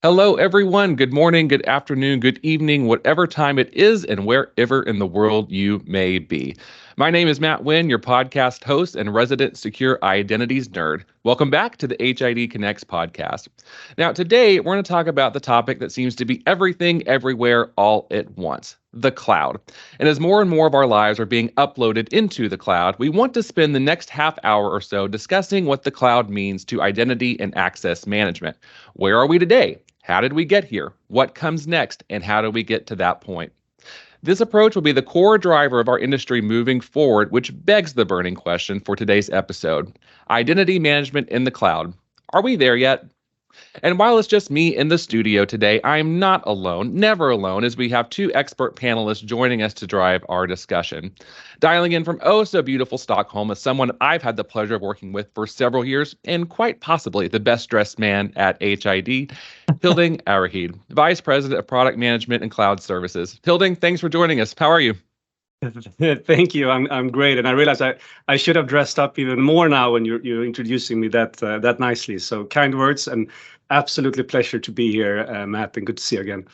Hello, everyone. Good morning, good afternoon, good evening, whatever time it is, and wherever in the world you may be. My name is Matt Winn, your podcast host and resident secure identities nerd. Welcome back to the HID Connects podcast. Now, today we're going to talk about the topic that seems to be everything, everywhere, all at once: the cloud. And as more and more of our lives are being uploaded into the cloud, we want to spend the next half hour or so discussing what the cloud means to identity and access management. Where are we today? How did we get here? What comes next? And how do we get to that point? This approach will be the core driver of our industry moving forward, which begs the burning question for today's episode: identity management in the cloud. Are we there yet? And while it's just me in the studio today, I'm not alone, never alone, as we have two expert panelists joining us to drive our discussion. Dialing in from oh so beautiful Stockholm is someone I've had the pleasure of working with for several years, and quite possibly the best dressed man at HID, Hilding Arrehed, Vice President of Product Management and Cloud Services. Hilding, thanks for joining us. How are you? Thank you. I'm great, and I realize I should have dressed up even more now when you're introducing me that nicely. So kind words, and absolutely pleasure to be here, Matt, and good to see you again.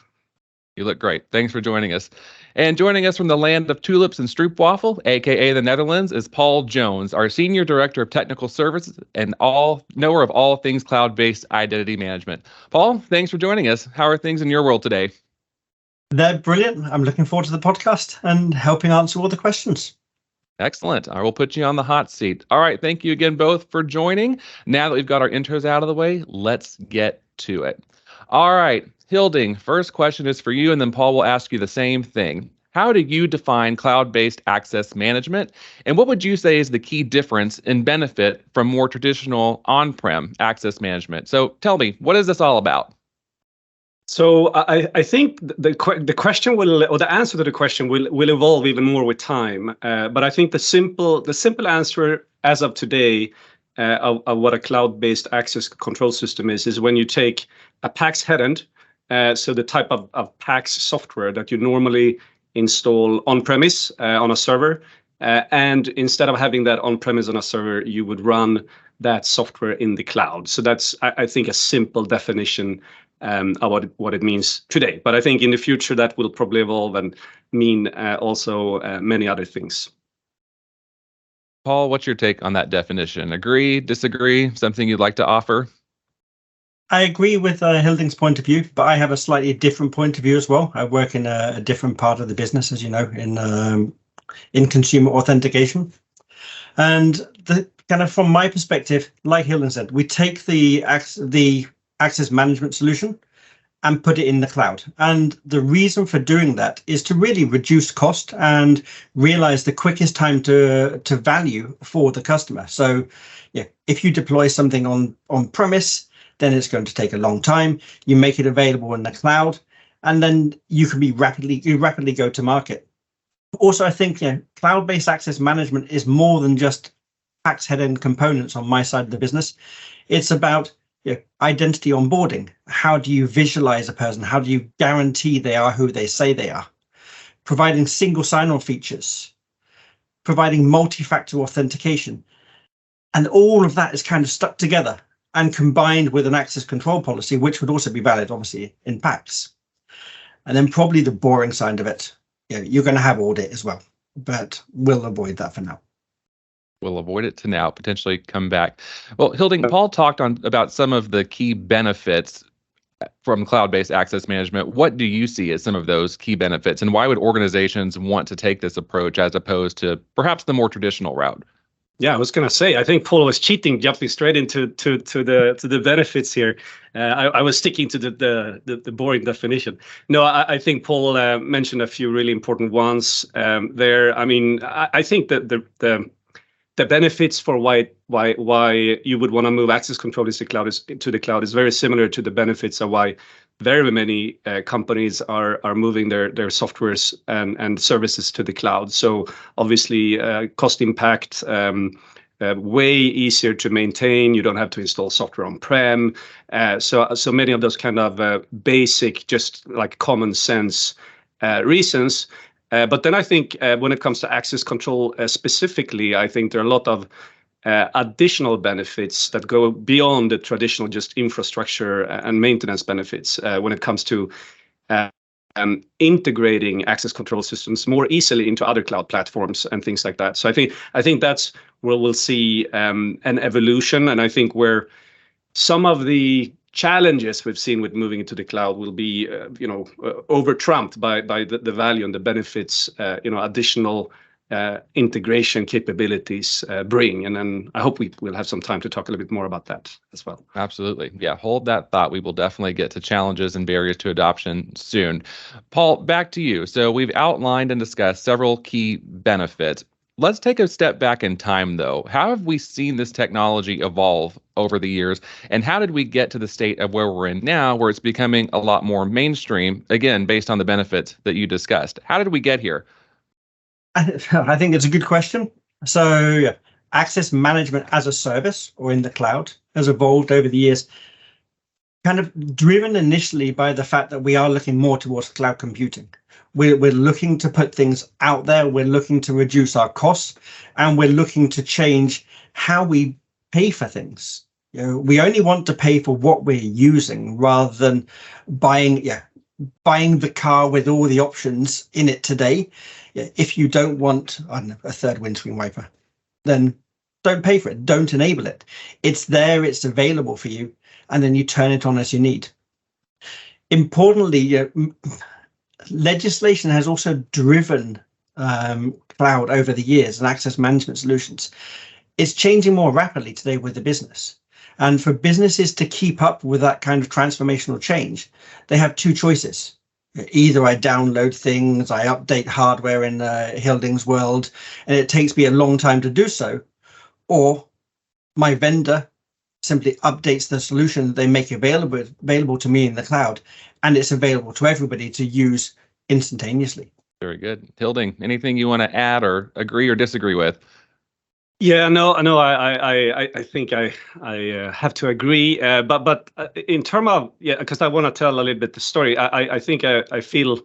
You look great. Thanks for joining us. And joining us from the land of tulips and stroopwafel, aka the Netherlands, is Paul Jones, our Senior Director of Technical Services and knower of all things cloud-based identity management. Paul, thanks for joining us. How are things in your world today? They're brilliant. I'm looking forward to the podcast and helping answer all the questions. Excellent. I will put you on the hot seat. All right. Thank you again both for joining. Now that we've got our intros out of the way, let's get to it. All right. Hilding, first question is for you, and then Paul will ask you the same thing. How do you define cloud-based access management? And what would you say is the key difference and benefit from more traditional on-prem access management? So tell me, what is this all about? So I think the question will, or the answer to the question will evolve even more with time. But I think the simple answer as of today of what a cloud-based access control system is when you take a PACS headend, so the type of PACS software that you normally install on-premise on a server, and instead of having that on-premise on a server, you would run that software in the cloud. So that's, I think, a simple definition of what it means today. But I think in the future that will probably evolve and mean also many other things. Paul, what's your take on that definition? Agree, disagree, something you'd like to offer? I agree with Hilding's point of view, but I have a slightly different point of view as well. I work in a different part of the business, as you know, in consumer authentication. And the kind of from my perspective, like Hilding said, we take the access management solution and put it in the cloud. And the reason for doing that is to really reduce cost and realize the quickest time to value for the customer. So yeah, if you deploy something on premise, then it's going to take a long time. You make it available in the cloud, and then you can rapidly go to market. Also, I think cloud-based access management is more than just PACS head-end components on my side of the business. It's about identity onboarding. How do you visualize a person? How do you guarantee they are who they say they are? Providing single sign-on features, providing multi-factor authentication. And all of that is kind of stuck together and combined with an access control policy, which would also be valid, obviously, in PACS. And then probably the boring side of it, you're going to have audit as well, but we'll avoid that for now. We'll avoid it to now, potentially come back. Well, Hilding, Paul talked about some of the key benefits from cloud-based access management. What do you see as some of those key benefits, and why would organizations want to take this approach as opposed to perhaps the more traditional route? Yeah, I was going to say, I think Paul was cheating, jumping straight into the benefits here. I was sticking to the boring definition. No, I think Paul mentioned a few really important ones there. I mean, I think that the benefits for why you would want to move access control to the cloud is very similar to the benefits of why very many companies are moving their softwares and services to the cloud. So obviously cost impact, way easier to maintain. You don't have to install software on-prem. So many of those kind of basic, just like common sense reasons. But then I think when it comes to access control specifically, I think there are a lot of additional benefits that go beyond the traditional just infrastructure and maintenance benefits when it comes to integrating access control systems more easily into other cloud platforms and things like that. So I think that's where we'll see an evolution, and I think where some of the challenges we've seen with moving into the cloud will be over trumped by the value and the benefits additional integration capabilities bring. And then I hope we will have some time to talk a little bit more about that as well. Absolutely. Yeah, hold that thought. We will definitely get to challenges and barriers to adoption soon. Paul, back to you. So we've outlined and discussed several key benefits. Let's take a step back in time, though. How have we seen this technology evolve over the years? And how did we get to the state of where we're in now, where it's becoming a lot more mainstream, again, based on the benefits that you discussed? How did we get here? I think it's a good question. So access management as a service or in the cloud has evolved over the years, kind of driven initially by the fact that we are looking more towards cloud computing. We're looking to put things out there. We're looking to reduce our costs, and we're looking to change how we pay for things. We only want to pay for what we're using rather than buying the car with all the options in it today. If you don't want a third windscreen wiper, then don't pay for it. Don't enable it. It's there. It's available for you. And then you turn it on as you need. Importantly, legislation has also driven cloud over the years and access management solutions. It's changing more rapidly today with the business. And for businesses to keep up with that kind of transformational change, they have two choices. Either I download things, I update hardware in Hilding's world, and it takes me a long time to do so, or my vendor simply updates the solution they make available to me in the cloud, and it's available to everybody to use instantaneously. Very good. Hilding, anything you want to add or agree or disagree with? Yeah, no, I think I have to agree. But in terms of, because I want to tell a little bit the story. I think I feel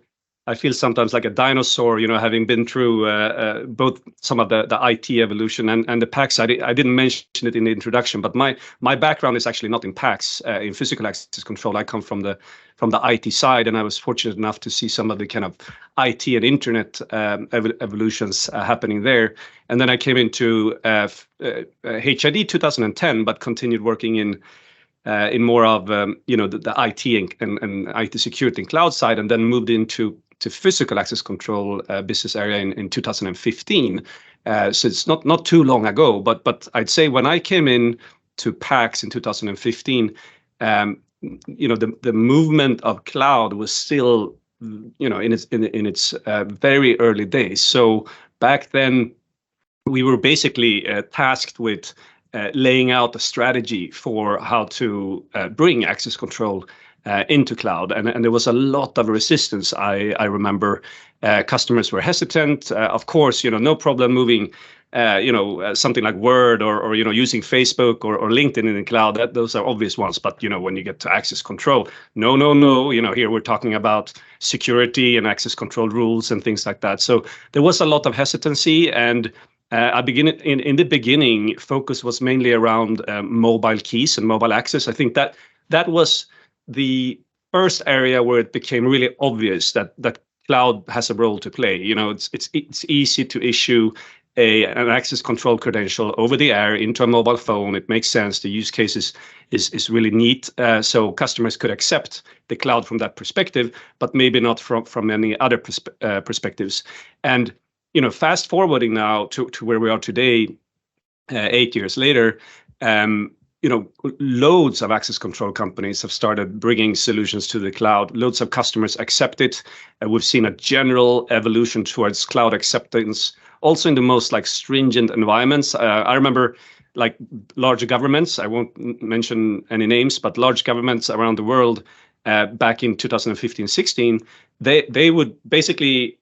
sometimes like a dinosaur, having been through both some of the IT evolution and the PACS. I didn't mention it in the introduction, but my background is actually not in PACS, in physical access control. I come from the IT side, and I was fortunate enough to see some of the kind of IT and internet evolutions happening there. And then I came into HID 2010, but continued working in more of the IT and IT security and cloud side, and then moved into physical access control business area in 2015. So it's not too long ago, but I'd say when I came in to PACS in 2015, the movement of cloud was still in its very early days. So back then we were basically tasked with laying out a strategy for how to bring access control into cloud, and there was a lot of resistance. I remember customers were hesitant. Of course, no problem moving something like Word or using Facebook or LinkedIn in the cloud. Those are obvious ones. But when you get to access control, no. Here we're talking about security and access control rules and things like that. So there was a lot of hesitancy, and in the beginning, focus was mainly around mobile keys and mobile access. I think that was the first area where it became really obvious that cloud has a role to play. It's easy to issue an access control credential over the air into a mobile phone. It makes sense. The use case is really neat. So customers could accept the cloud from that perspective, but maybe not from any other perspectives. And fast forwarding now to where we are today, 8 years later, loads of access control companies have started bringing solutions to the cloud. Loads of customers accept it. We've seen a general evolution towards cloud acceptance, also in the most stringent environments. I remember large governments, I won't mention any names, but large governments around the world back in 2015-16, they would basically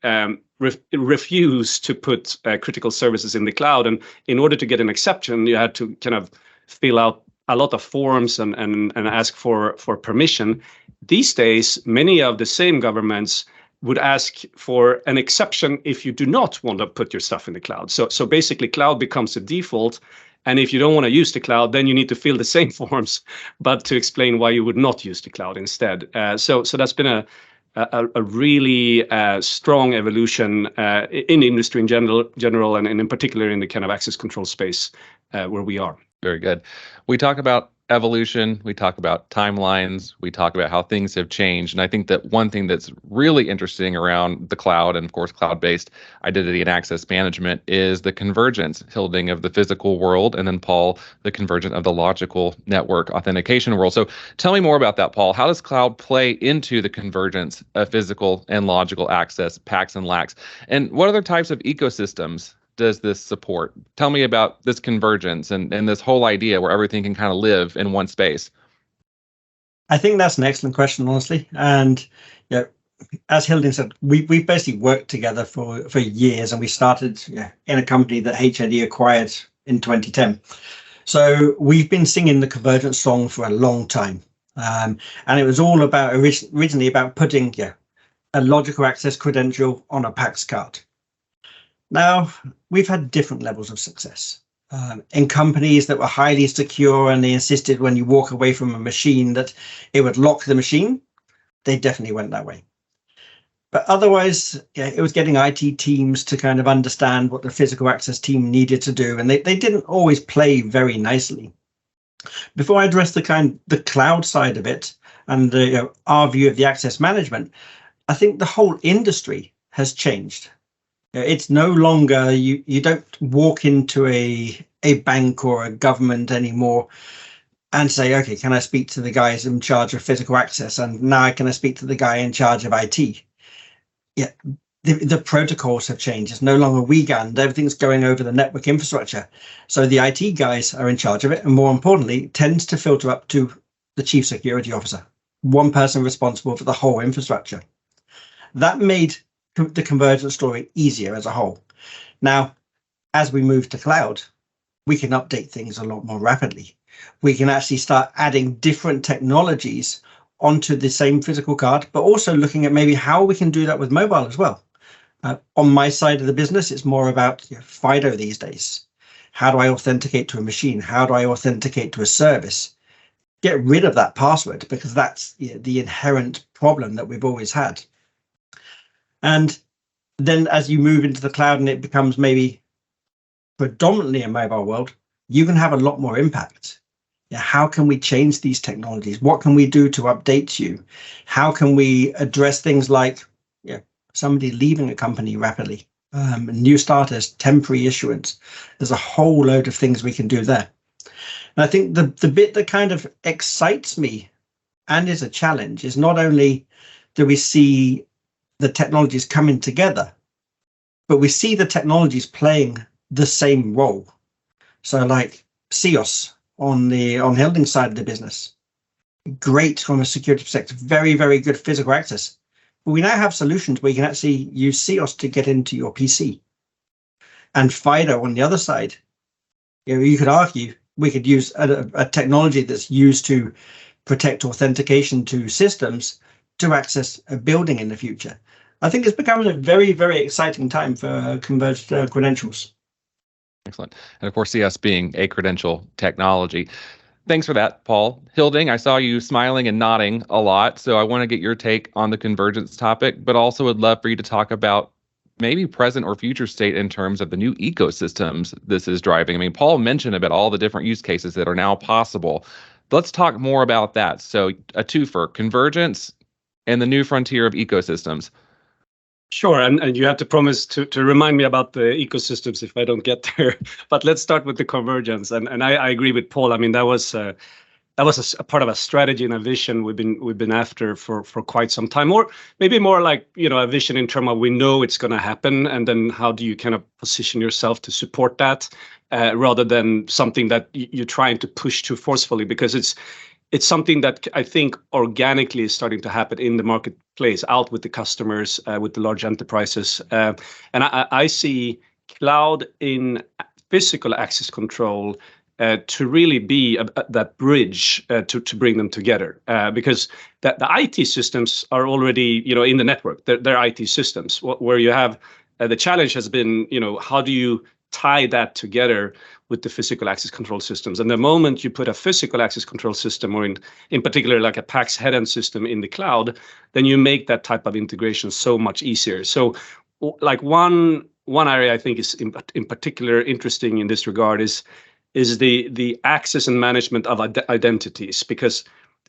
refuse to put critical services in the cloud. And in order to get an exception, you had to kind of fill out a lot of forms and ask for permission. These days, many of the same governments would ask for an exception if you do not want to put your stuff in the cloud. So basically, cloud becomes the default, And if you don't want to use the cloud, then you need to fill the same forms, but to explain why you would not use the cloud instead. So that's been a really strong evolution in industry in general, and in particular in the kind of access control space where we are. Very good. We talk about evolution, we talk about timelines, we talk about how things have changed. And I think that one thing that's really interesting around the cloud, and of course cloud-based identity and access management, is the convergence, Hilding, of the physical world, and then Paul, the convergence of the logical network authentication world. So tell me more about that, Paul. How does cloud play into the convergence of physical and logical access, PACS and LACS? And what other types of ecosystems does this support? Tell me about this convergence and this whole idea where everything can kind of live in one space. I think that's an excellent question, honestly. And as Hilding said, we basically worked together for years, and we started in a company that HID acquired in 2010. So we've been singing the convergence song for a long time. And it was all about originally about putting a logical access credential on a PACS card. Now, we've had different levels of success in companies that were highly secure, and they insisted when you walk away from a machine that it would lock the machine. They definitely went that way. But otherwise, it was getting IT teams to kind of understand what the physical access team needed to do, and they didn't always play very nicely. Before I address the cloud side of it and our view of the access management, I think the whole industry has changed. It's no longer, you don't walk into a bank or a government anymore and say, okay, can I speak to the guys in charge of physical access? And now can I speak to the guy in charge of IT? Yeah, the protocols have changed. It's no longer WeGAN. Everything's going over the network infrastructure. So the IT guys are in charge of it. And more importantly, it tends to filter up to the chief security officer, one person responsible for the whole infrastructure. That made the convergence story easier as a whole. Now, as we move to cloud, we can update things a lot more rapidly. We can actually start adding different technologies onto the same physical card, but also looking at maybe how we can do that with mobile as well. On my side of the business, it's more about FIDO these days. How do I authenticate to a machine? How do I authenticate to a service? Get rid of that password, because that's the inherent problem that we've always had. And then as you move into the cloud and it becomes maybe predominantly a mobile world, you can have a lot more impact. How can we change these technologies? What can we do to update you? How can we address things like somebody leaving a company rapidly, new starters, temporary issuance? There's a whole load of things we can do there. And I think the bit that kind of excites me and is a challenge is not only do we see the technologies coming together, but we see the technologies playing the same role. So like CIOS on Hilding's side of the business, great from a security perspective, very, very good physical access. But we now have solutions where you can actually use CIOS to get into your PC. And FIDO on the other side, you could argue we could use a technology that's used to protect authentication to systems to access a building in the future. I think it's becoming a very, very exciting time for converged credentials. Excellent. And of course, CS being a credential technology. Thanks for that, Paul. Hilding, I saw you smiling and nodding a lot, so I want to get your take on the convergence topic, but also would love for you to talk about maybe present or future state in terms of the new ecosystems this is driving. I mean, Paul mentioned about all the different use cases that are now possible. Let's talk more about that. So a twofer, convergence and the new frontier of ecosystems. Sure, and you have to promise to remind me about the ecosystems if I don't get there. But let's start with the convergence, and I agree with Paul. I mean, that was a part of a strategy and a vision we've been after for quite some time, or maybe more like a vision in terms of we know it's going to happen, and then how do you kind of position yourself to support that, rather than something that you're trying to push too forcefully, because it's something that I think organically is starting to happen in the marketplace, out with the customers, with the large enterprises. And I see cloud in physical access control to really be that bridge to bring them together. Because the IT systems are already in the network. They're IT systems. Where you have the challenge has been how do you tie that together with the physical access control systems. And the moment you put a physical access control system, or in particular like a PACS head-end system in the cloud, then you make that type of integration so much easier. So like one area I think is in particular interesting in this regard is the access and management of identities, because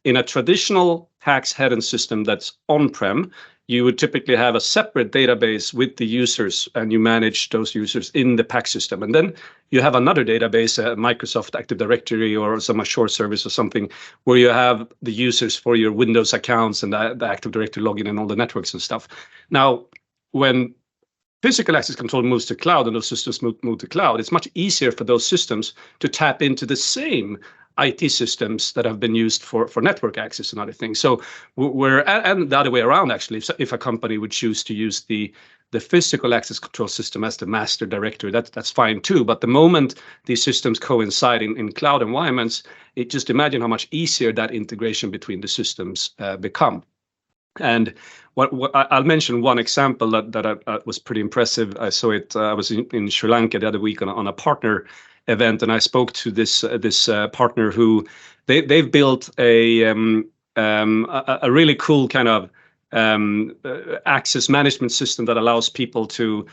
in a traditional PACS head-end system that's on-prem, you would typically have a separate database with the users, and you manage those users in the PACS system. And then you have another database, a Microsoft Active Directory or some Azure service or something, where you have the users for your Windows accounts and the Active Directory login and all the networks and stuff. Now, when physical access control moves to cloud and those systems move to cloud, it's much easier for those systems to tap into the same IT systems that have been used for network access and other things. So and the other way around, actually, if a company would choose to use the physical access control system as the master directory, that's fine too. But the moment these systems coincide in cloud environments, just imagine how much easier that integration between the systems become. And what I'll mention one example that was pretty impressive. I saw it. I was in Sri Lanka the other week on a partner event, and I spoke to this partner who they've built a really cool kind of access management system that allows people to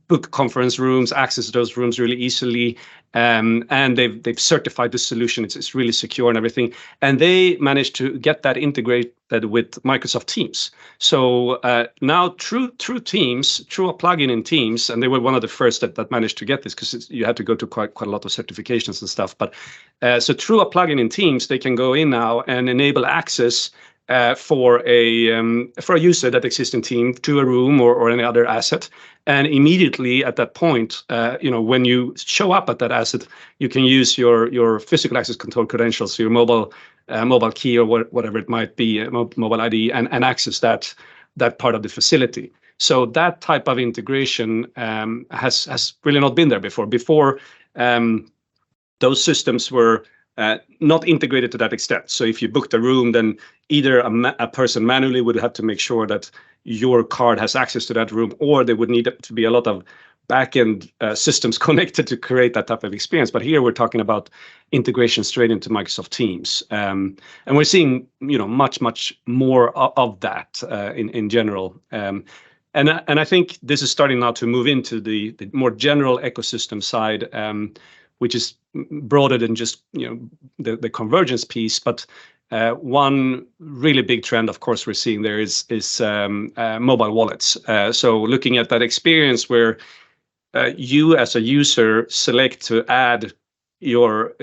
book conference rooms, access those rooms really easily, and they've certified the solution. It's really secure and everything, and they managed to get that integrated with Microsoft Teams. So now through Teams, through a plugin in Teams, and they were one of the first that managed to get this, because you had to go to quite a lot of certifications and stuff. But so through a plugin in Teams, they can go in now and enable access for a user that exists in Team to a room or any other asset, and immediately at that point, when you show up at that asset, you can use your physical access control credentials, so your mobile key or whatever it might be, mobile ID, and access that part of the facility. So that type of integration has really not been there before. Before, those systems were not integrated to that extent. So if you booked a room, then either a person manually would have to make sure that your card has access to that room, or there would need to be a lot of backend systems connected to create that type of experience. But here we're talking about integration straight into Microsoft Teams, and we're seeing much more of that in general. And I think this is starting now to move into the more general ecosystem side, which is broader than just the convergence piece. But one really big trend, of course, we're seeing there is mobile wallets. So looking at that experience where you as a user select to add your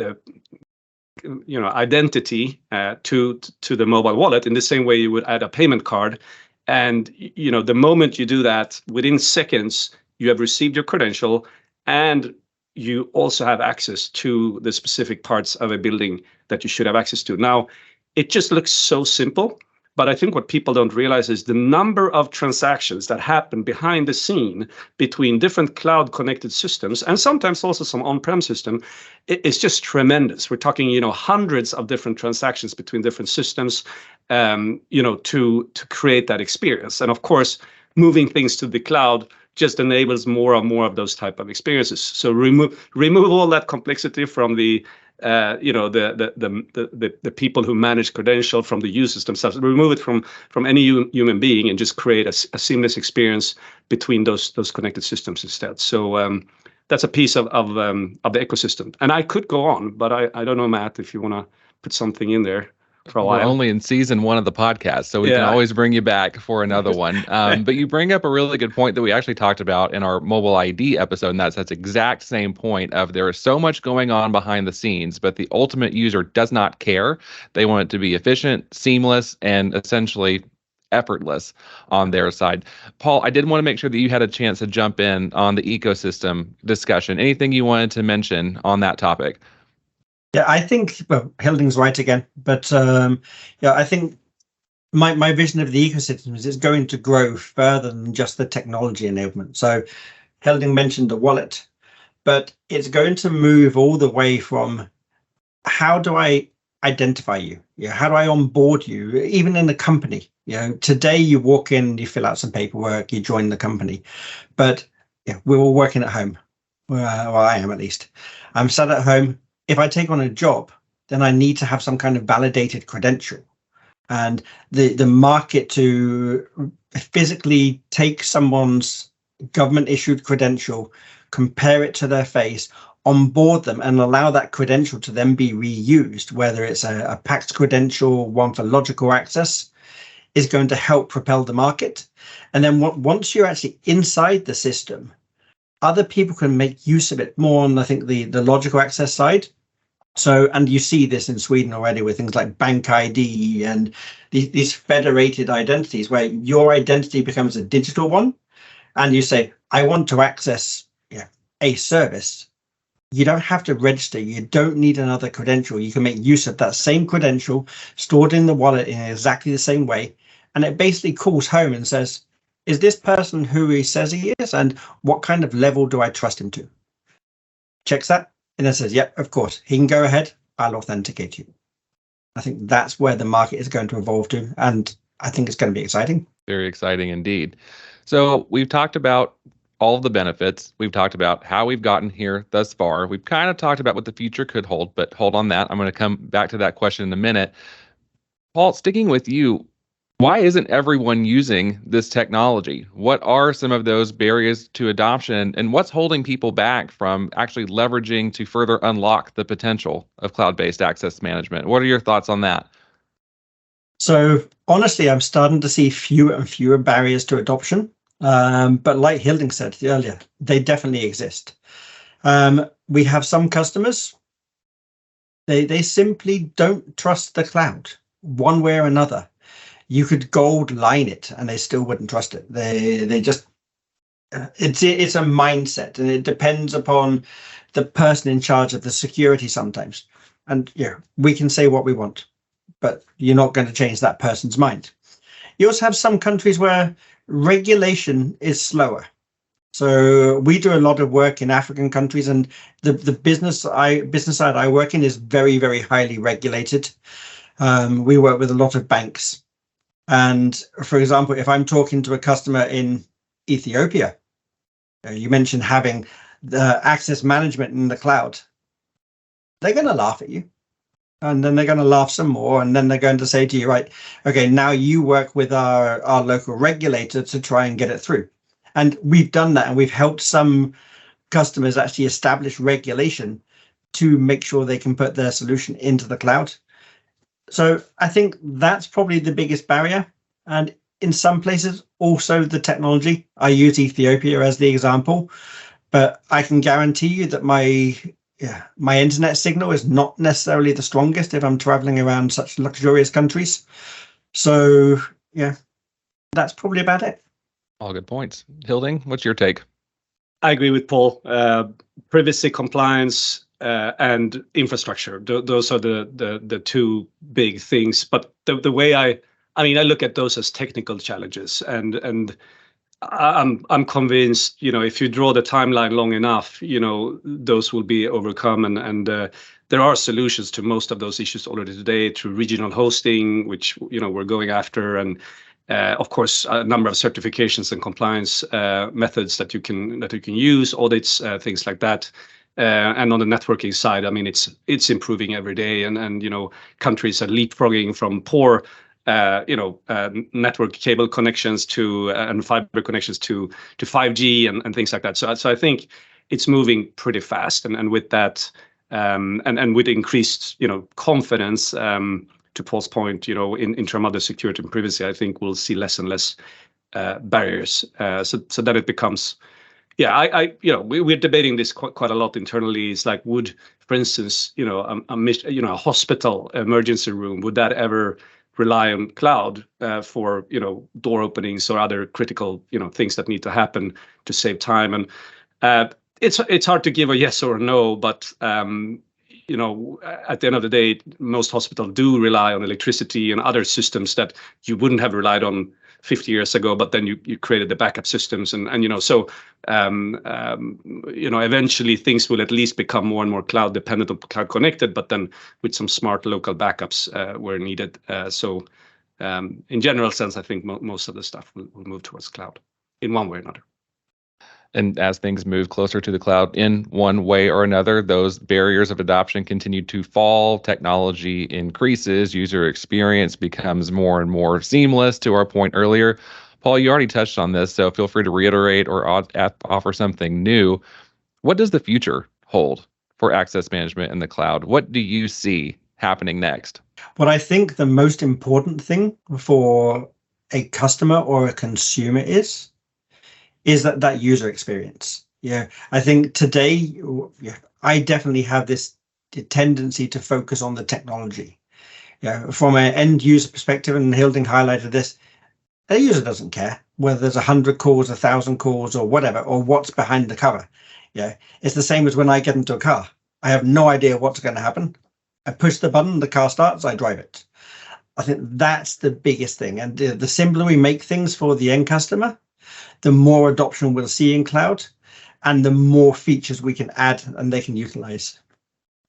identity to the mobile wallet in the same way you would add a payment card. And the moment you do that, within seconds, you have received your credential, and you also have access to the specific parts of a building that you should have access to. Now, it just looks so simple, but I think what people don't realize is the number of transactions that happen behind the scene between different cloud-connected systems, and sometimes also some on-prem system, is just tremendous. We're talking, hundreds of different transactions between different systems, to create that experience. And of course, moving things to the cloud just enables more and more of those type of experiences. So remove all that complexity from the people who manage credential, from the users themselves. Remove it from any human being, and just create a seamless experience between those connected systems instead. So that's a piece of the ecosystem. And I could go on, but I don't know, Matt, if you want to put something in there. We're only in season 1 of the podcast, so we can always bring you back for another one. But you bring up a really good point that we actually talked about in our mobile ID episode, and that's exact same point of there is so much going on behind the scenes, but the ultimate user does not care. They want it to be efficient, seamless, and essentially effortless on their side. Paul, I did want to make sure that you had a chance to jump in on the ecosystem discussion. Anything you wanted to mention on that topic? Yeah, I think, Hilding's right again, but I think my vision of the ecosystem is it's going to grow further than just the technology enablement. So Hilding mentioned the wallet, but it's going to move all the way from how do I identify you? How do I onboard you, even in a company? Today you walk in, you fill out some paperwork, you join the company, but we're all working at home. Well, I am at least. I'm sat at home. If I take on a job, then I need to have some kind of validated credential. And the market to physically take someone's government issued credential, compare it to their face, onboard them, and allow that credential to then be reused, whether it's a PAX credential, one for logical access, is going to help propel the market. And then once you're actually inside the system, other people can make use of it more on, I think, the logical access side. So, and you see this in Sweden already with things like bank ID and these federated identities where your identity becomes a digital one. And you say, I want to access a service. You don't have to register. You don't need another credential. You can make use of that same credential stored in the wallet in exactly the same way. And it basically calls home and says, is this person who he says he is? And what kind of level do I trust him to? Checks that. And then says, yeah, of course, he can go ahead. I'll authenticate you. I think that's where the market is going to evolve to. And I think it's going to be exciting. Very exciting indeed. So we've talked about all of the benefits. We've talked about how we've gotten here thus far. We've kind of talked about what the future could hold, but hold on that. I'm going to come back to that question in a minute. Paul, sticking with you, why isn't everyone using this technology? What are some of those barriers to adoption, and what's holding people back from actually leveraging to further unlock the potential of cloud-based access management? What are your thoughts on that? So honestly, I'm starting to see fewer and fewer barriers to adoption. But like Hilding said earlier, they definitely exist. We have some customers, they simply don't trust the cloud one way or another. You could gold line it and they still wouldn't trust it. They just, it's a mindset, and it depends upon the person in charge of the security sometimes. And we can say what we want, but you're not going to change that person's mind. You also have some countries where regulation is slower. So we do a lot of work in African countries, and the business side I work in is very, very highly regulated. We work with a lot of banks. And for example, if I'm talking to a customer in Ethiopia, you mentioned having the access management in the cloud, they're going to laugh at you. And then they're going to laugh some more. And then they're going to say to you, right, okay, now you work with our local regulator to try and get it through. And we've done that. And we've helped some customers actually establish regulation to make sure they can put their solution into the cloud. So I think that's probably the biggest barrier. And in some places, also the technology. I use Ethiopia as the example, but I can guarantee you that my internet signal is not necessarily the strongest if I'm traveling around such luxurious countries. So that's probably about it. All good points. Hilding, what's your take? I agree with Paul. Privacy, compliance, and infrastructure. Those are the two big things. But the way I look at those as technical challenges, and I'm convinced, if you draw the timeline long enough, those will be overcome, and there are solutions to most of those issues already today through regional hosting, which we're going after, and of course a number of certifications and compliance methods that you can use, audits, things like that. And on the networking side, it's improving every day, and countries are leapfrogging from poor network cable connections to and fiber connections to 5G and things like that. So I think it's moving pretty fast, and with that, and with increased confidence, to Paul's point, in terms of the security and privacy, I think we'll see less and less barriers. So that it becomes. We're debating this quite a lot internally. It's like, would, for instance, a hospital emergency room, would that ever rely on cloud for door openings or other critical things that need to happen to save time? And it's hard to give a yes or a no, but at the end of the day, most hospitals do rely on electricity and other systems that you wouldn't have relied on 50 years ago, but then you created the backup systems, and eventually things will at least become more and more cloud dependent or cloud connected, but then with some smart local backups where needed. So in general sense, I think most of the stuff will move towards cloud in one way or another. And as things move closer to the cloud in one way or another, those barriers of adoption continue to fall. Technology increases, user experience becomes more and more seamless, to our point earlier. Paul, you already touched on this, so feel free to reiterate or offer something new. What does the future hold for access management in the cloud? What do you see happening next? What I think the most important thing for a customer or a consumer is that user experience. Yeah, I think today, I definitely have this tendency to focus on the technology. Yeah, from an end user perspective, and Hilding highlighted this, a user doesn't care whether there's 100 calls, 1,000 calls, or whatever, or what's behind the cover. Yeah, it's the same as when I get into a car. I have no idea what's going to happen. I push the button, the car starts, I drive it. I think that's the biggest thing. And the simpler we make things for the end customer, the more adoption we'll see in cloud, and the more features we can add and they can utilize.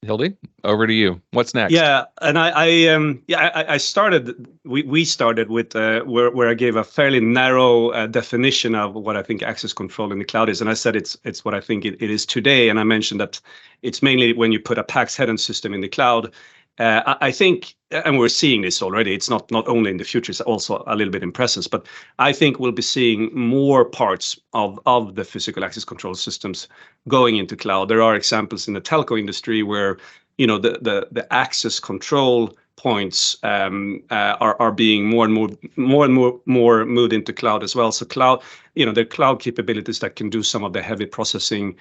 Hildy, over to you. What's next? Yeah, and I started. We started with where I gave a fairly narrow definition of what I think access control in the cloud is, and I said it's what I think it is today. And I mentioned that it's mainly when you put a PACS head-end system in the cloud. I think, and we're seeing this already, it's not only in the future, it's also a little bit in presence, but I think we'll be seeing more parts of the physical access control systems going into cloud. There are examples in the telco industry where, the access control points are being more and more moved into cloud as well. So cloud, the cloud capabilities that can do some of the heavy processing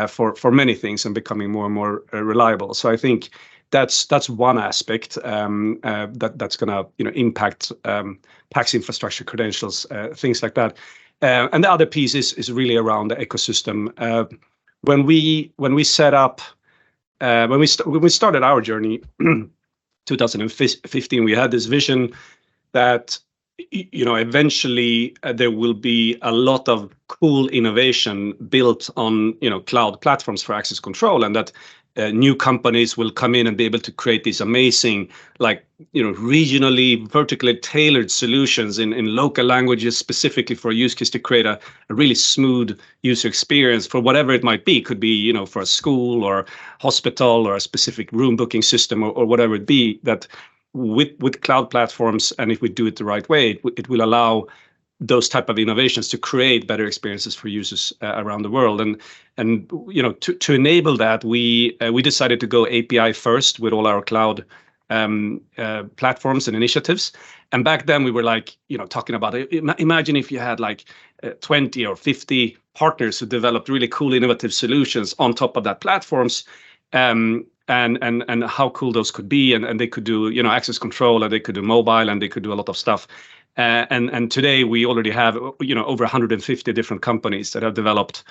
for many things and becoming more and more reliable. So I think that's one aspect that's going to impact PACS infrastructure, credentials, things like that. And the other piece is really around the ecosystem. When we set up, when we started our journey, 2015, we had this vision that eventually there will be a lot of cool innovation built on cloud platforms for access control, and that new companies will come in and be able to create these amazing, regionally, vertically tailored solutions in local languages specifically for a use case to create a really smooth user experience for whatever it might be. It could be, for a school or hospital or a specific room booking system or whatever it be, that with cloud platforms, and if we do it the right way, it will allow those type of innovations to create better experiences for users around the world. And to enable that, we decided to go API first with all our cloud platforms and initiatives. And back then we were talking about it. Imagine if you had 20 or 50 partners who developed really cool, innovative solutions on top of that platforms. And how cool those could be, and they could do access control, and they could do mobile, and they could do a lot of stuff. And today we already have over 150 different companies that have developed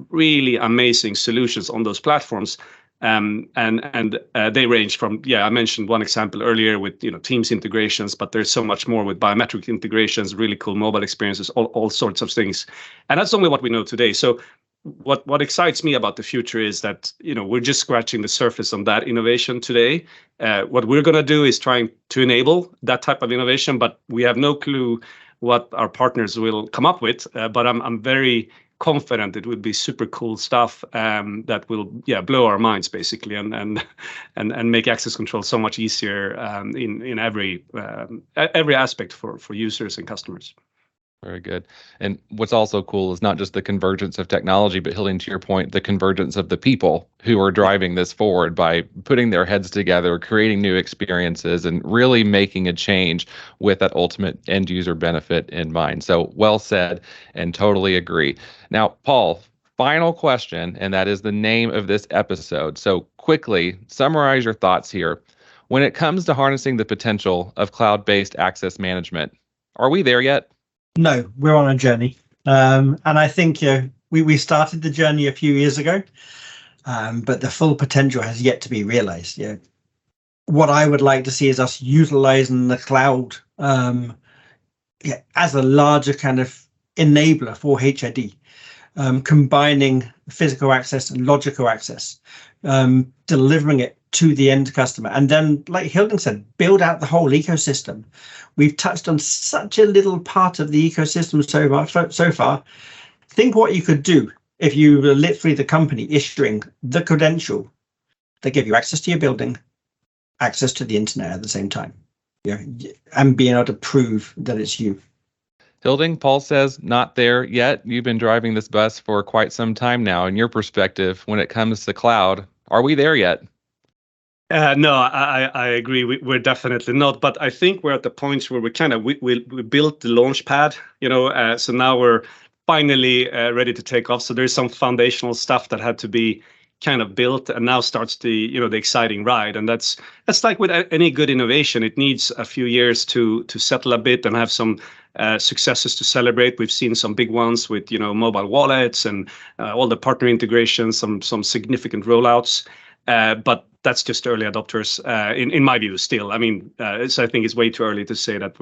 really amazing solutions on those platforms. And they range from, I mentioned one example earlier with Teams integrations, but there's so much more with biometric integrations, really cool mobile experiences, all sorts of things. And that's only what we know today. So what excites me about the future is that we're just scratching the surface on that innovation today. What we're going to do is trying to enable that type of innovation, but we have no clue what our partners will come up with. But I'm very confident it will be super cool stuff that will blow our minds basically, and make access control so much easier in every aspect for users and customers. Very good. And what's also cool is not just the convergence of technology, but Hilding, to your point, the convergence of the people who are driving this forward by putting their heads together, creating new experiences, and really making a change with that ultimate end user benefit in mind. So well said, and totally agree. Now, Paul, final question, and that is the name of this episode. So quickly summarize your thoughts here. When it comes to harnessing the potential of cloud-based access management, are we there yet? No, we're on a journey. And I think we started the journey a few years ago, but the full potential has yet to be realized. What I would like to see is us utilizing the cloud as a larger kind of enabler for HID, combining physical access and logical access, delivering it to the end customer. And then, like Hilding said, build out the whole ecosystem. We've touched on such a little part of the ecosystem so far. Think what you could do if you were literally the company issuing the credential that give you access to your building, access to the internet at the same time, and being able to prove that it's you. Hilding, Paul says, not there yet. You've been driving this bus for quite some time now. In your perspective, when it comes to cloud, are we there yet? No, I agree. We're definitely not. But I think we're at the point where we built the launch pad, so now we're finally ready to take off. So there's some foundational stuff that had to be kind of built, and now starts the exciting ride. And that's like with any good innovation, it needs a few years to settle a bit and have some successes to celebrate. We've seen some big ones with mobile wallets and all the partner integrations, some significant rollouts, but that's just early adopters in my view still. I mean, so I think it's way too early to say that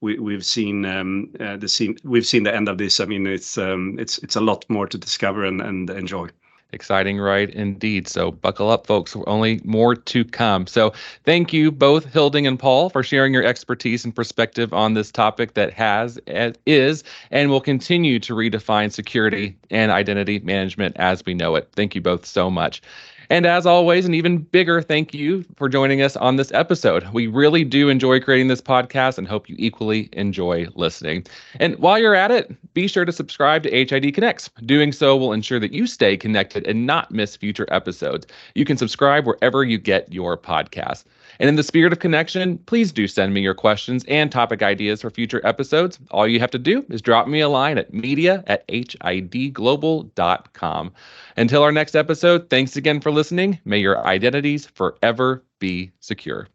we've seen the end of this. I mean, it's a lot more to discover and enjoy. Exciting ride indeed. So buckle up, folks. Only more to come. So thank you both, Hilding and Paul, for sharing your expertise and perspective on this topic that is, and will continue to redefine security and identity management as we know it. Thank you both so much. And as always, an even bigger thank you for joining us on this episode. We really do enjoy creating this podcast and hope you equally enjoy listening. And while you're at it, be sure to subscribe to HID Connects. Doing so will ensure that you stay connected and not miss future episodes. You can subscribe wherever you get your podcasts. And in the spirit of connection, please do send me your questions and topic ideas for future episodes. All you have to do is drop me a line at media@hidglobal.com. Until our next episode, thanks again for listening. May your identities forever be secure.